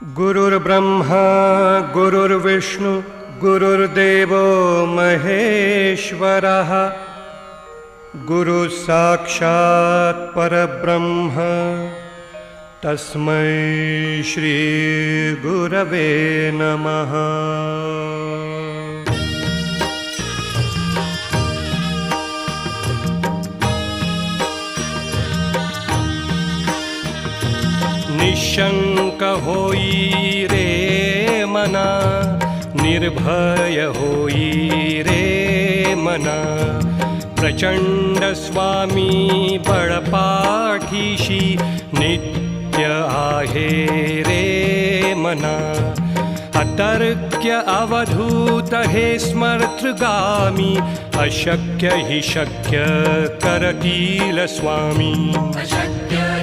गुरुर्ब्रह्मा गुरुर्विष्णु गुरुर्देवो महेश्वरः गुरुः साक्षात् परब्रह्म तस्मै श्री गुरवे नमः। निशंक होई रे मना, निर्भय होई रे मना, प्रचंड स्वामी बळपाठीशी नित्य आहे रे मना। अतर्क्य अवधूत हे स्मर्तृगामी, अशक्य हि शक्य करतील स्वामी। अशक्य